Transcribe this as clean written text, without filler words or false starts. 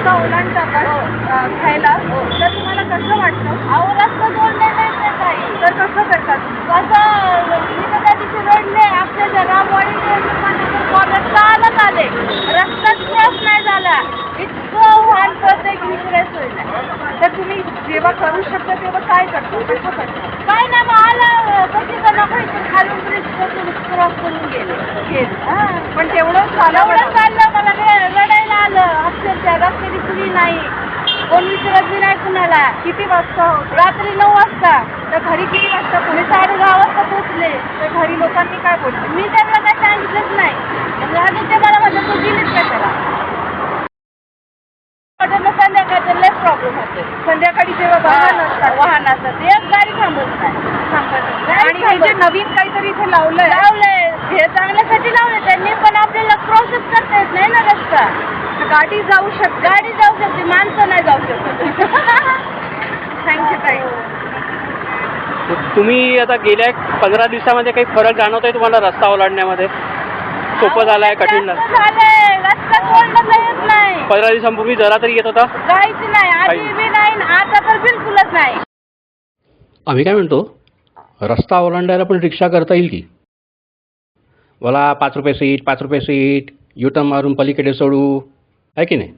रस्ता ओलांडता का खायला तर तुम्हाला कसं वाटतं? अहो रस्ता जोडलेला आहे काही. तर कसं करतात? कसं मी तर त्या दिवशी रडले. आपल्या जगावाडी रस्ता आलाच आले. रस्ताच क्रॉस नाही झाला. इतकं वाहन प्रत्येक विक्रेस होईल. तर तुम्ही जेव्हा करू शकता तेव्हा काय करता? कसं करता? काय नाही मग आला कशी का नको इथून खालून ब्रिज क्रॉस करून गेले. पण तेवढं एवढं चाललं मला रडायला आलं. अक्षरशः रस्त्याची सुरी नाही. कोण विचारत बी नाही कुणाला. किती वाजता? रात्री 9 वाजता. तर घरी किती वाजता मी पोहोचले? 10:30 वाजता पोहोचले. तर घरी लोकांनी काय बोलले? मी त्यांना काही सांगितलंच नाही. अजून ते मला म्हणतात तू गेलीच का त्याला. संध्याकाळचा लय प्रॉब्लेम होते. संध्याकाळी जेव्हा वाहन असतात एक गाडी थांबत नाही. आणि हे जे नवीन काहीतरी इथे लावलंय लावलंय हे चांगल्यासाठी लावले त्यांनी पण आपल्याला क्रॉसच करता येत नाही ना रस्ता. गाडी जाऊ शकते. गाडी जाऊ शकते माणसं नाही जाऊ शकत. थँक्यू ताई. तुम्ही आता गेल्या 15 दिवसामध्ये काही फरक जाणवतोय तुम्हाला रस्ता ओलांडण्यामध्ये? सोपं झालंय, कठीण जास्त झालंय. रस्ता सोडण्याचा येत नाही. 15 दिवसांपूर्वी जरा तरी येत होता? काहीच नाही. आधी बी नाही आता तर बिलकुलच नाही. आम्ही काय म्हणतो, रस्ता ओलांडायला पण रिक्षा करता येईल की? मला 5 रुपये सीट, 5 रुपये सीट, युटर्न मारून पलीकडे सोडू, आहे की नाही?